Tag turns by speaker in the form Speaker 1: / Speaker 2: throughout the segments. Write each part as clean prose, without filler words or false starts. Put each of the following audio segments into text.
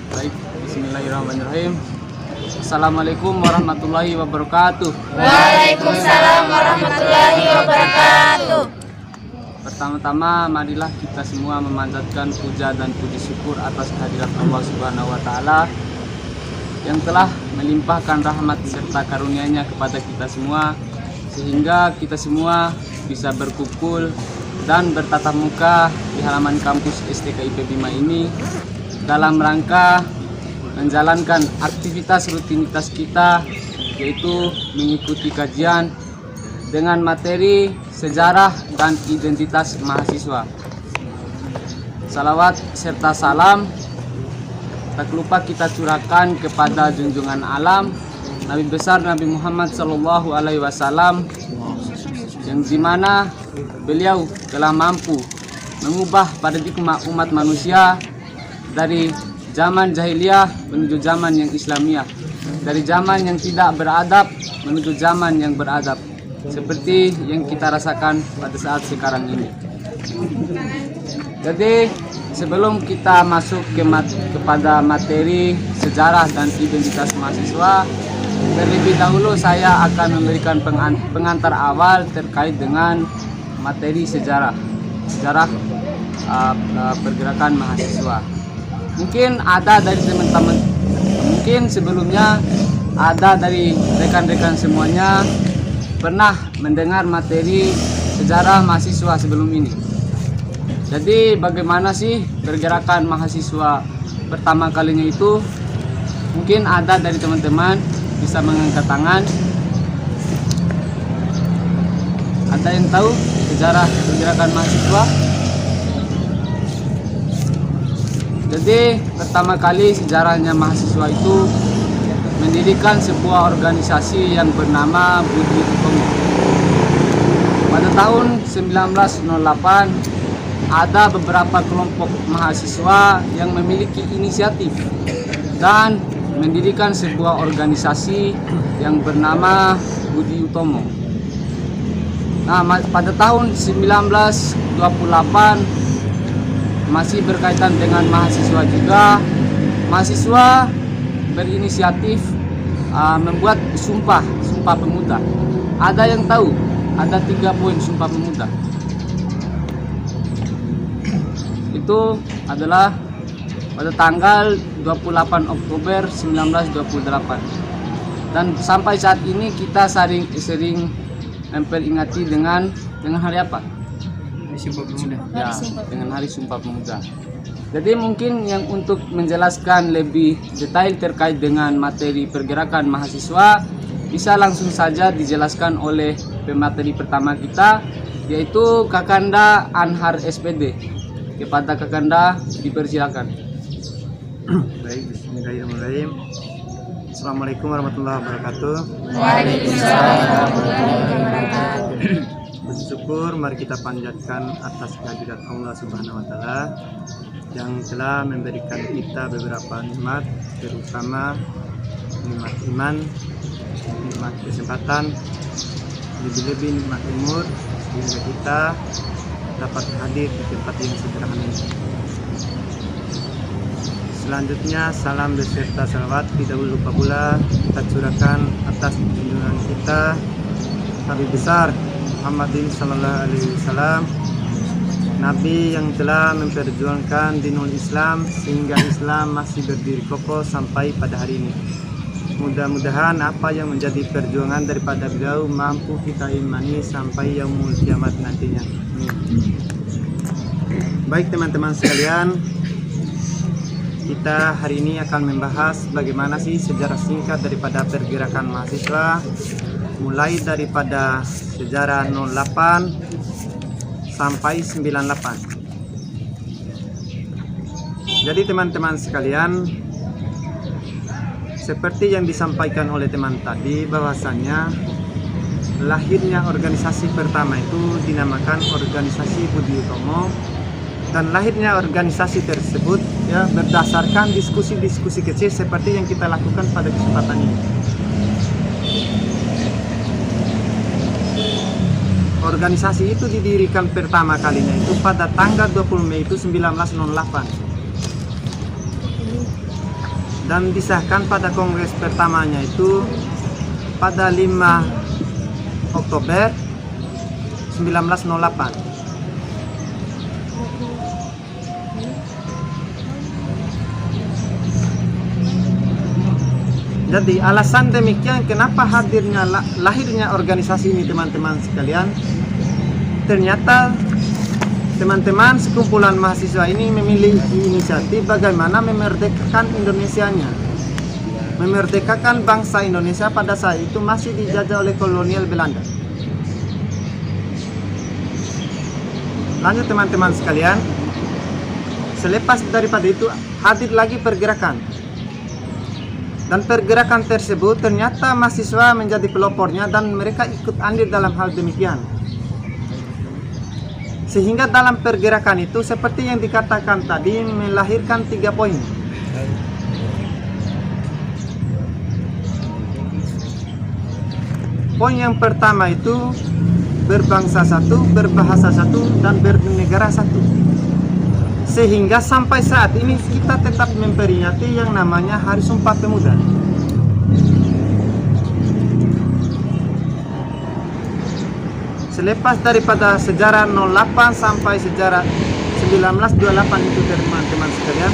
Speaker 1: Baik, bismillahirrahmanirrahim. Assalamualaikum warahmatullahi wabarakatuh.
Speaker 2: Waalaikumsalam warahmatullahi wabarakatuh.
Speaker 1: Pertama-tama marilah kita semua memanjatkan puja dan puji syukur atas kehadirat Allah Subhanahu wa taala yang telah melimpahkan rahmat serta karunia-Nya kepada kita semua, sehingga kita semua bisa berkumpul dan bertatap muka di halaman kampus STKIP Bima ini dalam rangka menjalankan aktivitas rutinitas kita, yaitu mengikuti kajian dengan materi sejarah dan identitas mahasiswa. Salawat serta salam tak lupa kita curahkan kepada junjungan alam Nabi besar Nabi Muhammad SAW, yang dimana beliau telah mampu mengubah paradigma umat manusia dari zaman jahiliyah menuju zaman yang Islamiyah, dari zaman yang tidak beradab menuju zaman yang beradab, seperti yang kita rasakan pada saat sekarang ini. Jadi sebelum kita masuk kepada materi sejarah dan identitas mahasiswa, terlebih dahulu saya akan memberikan pengantar awal terkait dengan materi sejarah pergerakan mahasiswa. Mungkin ada dari teman-teman, mungkin sebelumnya ada dari rekan-rekan semuanya pernah mendengar materi sejarah mahasiswa sebelum ini. Jadi bagaimana sih pergerakan mahasiswa pertama kalinya itu? Mungkin ada dari teman-teman bisa mengangkat tangan. Ada yang tahu sejarah pergerakan mahasiswa? Jadi pertama kali sejarahnya mahasiswa itu mendirikan sebuah organisasi yang bernama Budi Utomo. Pada tahun 1908 ada beberapa kelompok mahasiswa yang memiliki inisiatif dan mendirikan sebuah organisasi yang bernama Budi Utomo. Nah, pada tahun 1928 masih berkaitan dengan mahasiswa juga, mahasiswa berinisiatif membuat sumpah pemuda. Ada yang tahu? Ada 3 poin sumpah pemuda. Itu adalah pada tanggal 28 Oktober 1928. Dan sampai saat ini kita sering memperingati dengan hari apa?
Speaker 3: Sumpah Pemuda.
Speaker 1: Ya, dengan Hari Sumpah Pemuda. Jadi mungkin yang untuk menjelaskan lebih detail terkait dengan materi pergerakan mahasiswa bisa langsung saja dijelaskan oleh pemateri pertama kita, yaitu Kakanda Anhar SPD. Kepada Kakanda dipersilakan.
Speaker 3: Baik, bismillahirrahmanirrahim. Assalamualaikum warahmatullahi wabarakatuh.
Speaker 2: Waalaikumsalam warahmatullahi wabarakatuh.
Speaker 3: Puji syukur mari kita panjatkan atas kehadirat Allah Subhanahu wa taala yang telah memberikan kita beberapa nikmat, terutama nikmat iman, nikmat kesempatan, lebih-lebih nikmat umur, sehingga kita dapat hadir di tempat yang sederhana ini. Selanjutnya salam beserta salawat tidak lupa pula kita curahkan atas junjungan kita Nabi besar Muhammadin sallallahu alaihi wasallam, Nabi yang telah memperjuangkan dinul Islam sehingga Islam masih berdiri kokoh sampai pada hari ini. Mudah-mudahan apa yang menjadi perjuangan daripada beliau mampu kita imani sampai yaumul kiamat nantinya. Baik teman-teman sekalian, kita hari ini akan membahas bagaimana sih sejarah singkat daripada pergerakan mahasiswa, mulai daripada sejarah 08 sampai 98. Jadi teman-teman sekalian, seperti yang disampaikan oleh teman tadi, bahwasannya lahirnya organisasi pertama itu dinamakan organisasi Budi Utomo, dan lahirnya organisasi tersebut ya berdasarkan diskusi-diskusi kecil seperti yang kita lakukan pada kesempatan ini. organisasi itu didirikan pertama kalinya itu pada tanggal 20 Mei itu 1908 dan disahkan pada kongres pertamanya itu pada 5 Oktober 1908. Jadi alasan demikian kenapa lahirnya organisasi ini teman-teman sekalian. Ternyata teman-teman sekumpulan mahasiswa ini memiliki inisiatif bagaimana memerdekakan Indonesianya. Memerdekakan bangsa Indonesia pada saat itu masih dijajah oleh kolonial Belanda. Lanjut teman-teman sekalian. Selepas daripada itu hadir lagi pergerakan. Dan pergerakan tersebut ternyata mahasiswa menjadi pelopornya dan mereka ikut andil dalam hal demikian. Sehingga dalam pergerakan itu seperti yang dikatakan tadi melahirkan 3 poin. Poin yang pertama itu berbangsa satu, berbahasa satu, dan bernegara satu. Sehingga sampai saat ini kita tetap memperingati yang namanya Hari Sumpah Pemuda. Selepas daripada sejarah 08 sampai sejarah 1928 itu teman-teman sekalian,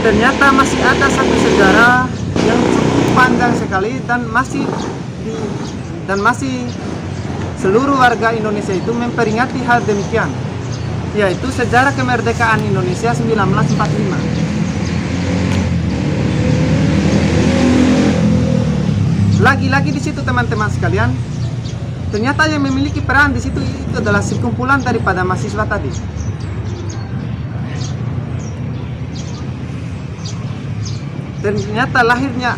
Speaker 3: ternyata masih ada satu sejarah yang cukup panjang sekali dan masih seluruh warga Indonesia itu memperingati hal demikian, yaitu sejarah kemerdekaan Indonesia 1945. Lagi-lagi di situ teman-teman sekalian, ternyata yang memiliki peran di situ itu adalah sekumpulan daripada mahasiswa tadi. Ternyata lahirnya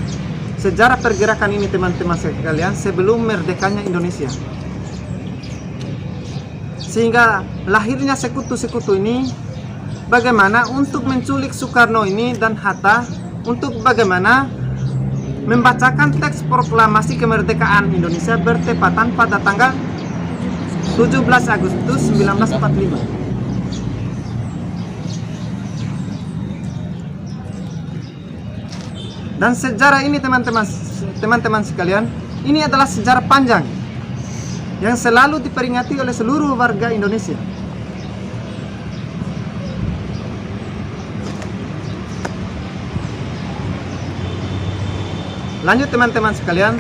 Speaker 3: sejarah pergerakan ini teman-teman sekalian sebelum merdekanya Indonesia. Sehingga lahirnya sekutu-sekutu ini bagaimana untuk menculik Soekarno ini dan Hatta untuk bagaimana membacakan teks proklamasi kemerdekaan Indonesia bertepatan pada tanggal 17 Agustus 1945. Dan sejarah ini teman-teman sekalian, ini adalah sejarah panjang yang selalu diperingati oleh seluruh warga Indonesia. Lanjut teman-teman sekalian,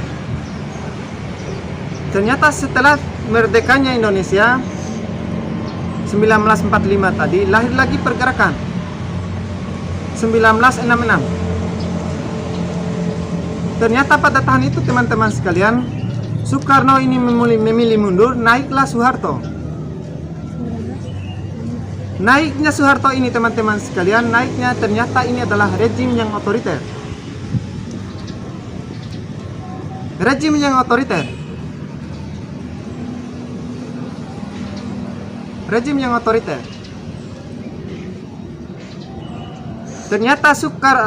Speaker 3: ternyata setelah merdekanya Indonesia 1945 tadi lahir lagi pergerakan 1966. Ternyata pada tahun itu teman-teman sekalian, Soekarno ini memilih mundur, naiklah Soeharto. Naiknya Soeharto ini teman-teman sekalian, naiknya ternyata ini adalah rejim yang otoriter. Rejim yang otoriter. Rejim yang otoriter. Ternyata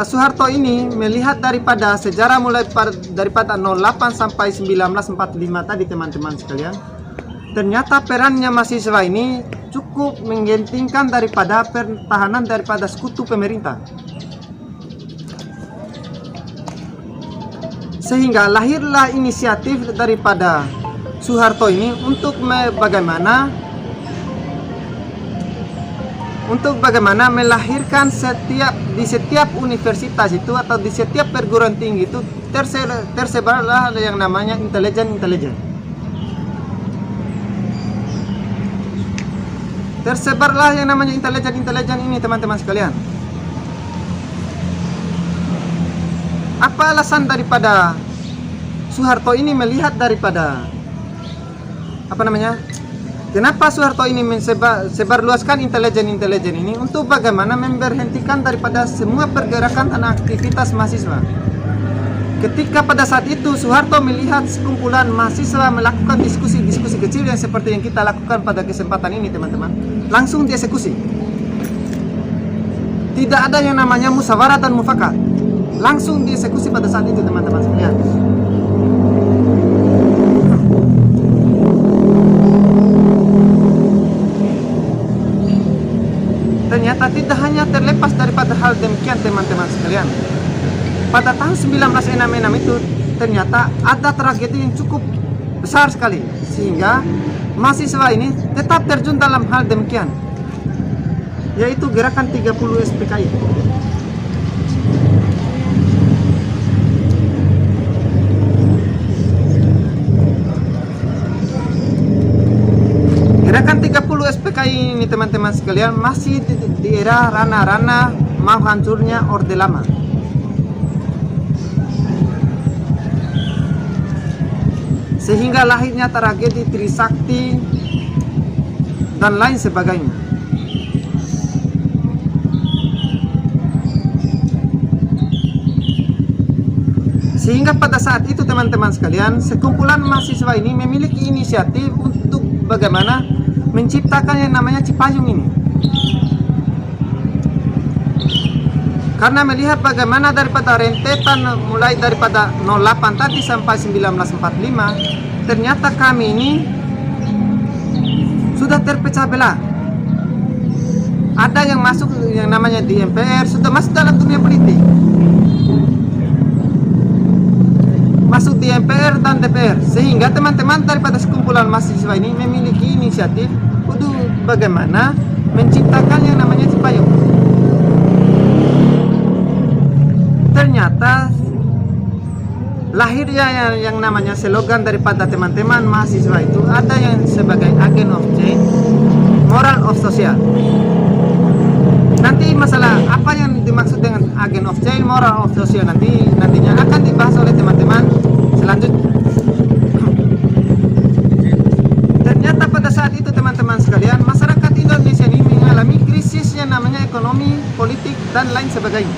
Speaker 3: Soeharto ini melihat daripada sejarah mulai daripada 08 sampai 1945 tadi teman-teman sekalian. Ternyata perannya mahasiswa ini cukup menggentingkan daripada pertahanan daripada sekutu pemerintah. Sehingga lahirlah inisiatif daripada Soeharto ini untuk bagaimana melahirkan di setiap universitas itu atau di setiap perguruan tinggi itu tersebarlah yang namanya intelijen. Tersebarlah yang namanya intelijen ini teman-teman sekalian. Apa alasan daripada Soeharto ini melihat daripada kenapa Soeharto ini sebarluaskan intelijen ini untuk bagaimana memberhentikan daripada semua pergerakan dan aktivitas mahasiswa. Ketika pada saat itu Soeharto melihat sekumpulan mahasiswa melakukan diskusi-diskusi kecil yang seperti yang kita lakukan pada kesempatan ini teman-teman, langsung dieksekusi. Tidak ada yang namanya musyawarah dan mufakat, langsung dieksekusi pada saat itu teman-teman sekalian. ternyata tidak hanya terlepas daripada hal demikian teman-teman sekalian. Pada tahun 1966 itu ternyata ada tragedi yang cukup besar sekali, sehingga mahasiswa ini tetap terjun dalam hal demikian, yaitu gerakan 30 SPKI. Gerakan 30 SPKI ini teman-teman sekalian masih di era rana-rana mau hancurnya Orde Lama. Sehingga lahirnya tragedi Trisakti dan lain sebagainya. Sehingga pada saat itu teman-teman sekalian, sekumpulan mahasiswa ini memiliki inisiatif untuk bagaimana menciptakan yang namanya Cipayung ini. Karena melihat bagaimana daripada rentetan mulai daripada 08 tadi sampai 1945, ternyata kami ini sudah terpecah belah. Ada yang masuk yang namanya di MPR, sudah masuk dalam dunia politik, masuk di MPR dan DPR, sehingga teman-teman daripada sekumpulan mahasiswa ini memiliki inisiatif untuk bagaimana menciptakan yang namanya Cipayung. Ternyata lahirnya yang namanya slogan daripada teman-teman mahasiswa itu ada yang sebagai agent of change, moral of social. Nanti masalah apa yang dimaksud dengan agent of change, moral of social nantinya akan dibahas oleh teman-teman selanjutnya. Ternyata pada saat itu teman-teman sekalian, masyarakat Indonesia ini mengalami krisis yang namanya ekonomi, politik dan lain sebagainya.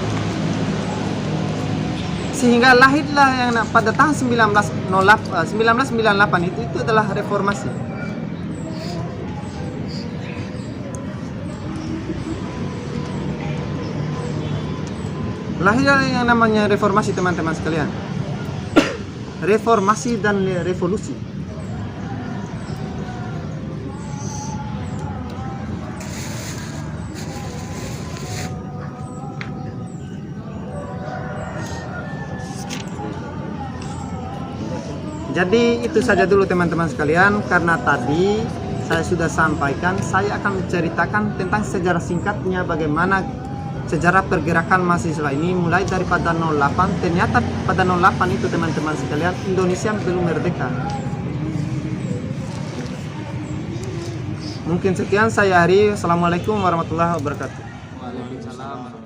Speaker 3: Sehingga lahirlah yang pada tahun 1998 itu adalah reformasi. Lahirlah yang namanya reformasi teman-teman sekalian. Reformasi dan revolusi. Jadi itu saja dulu teman-teman sekalian, karena tadi saya sudah sampaikan, saya akan menceritakan tentang sejarah singkatnya bagaimana sejarah pergerakan mahasiswa ini mulai daripada 08. Ternyata pada 08 itu teman-teman sekalian Indonesia belum merdeka. Mungkin sekian saya Hari. Assalamualaikum warahmatullahi wabarakatuh.
Speaker 1: Waalaikumsalam.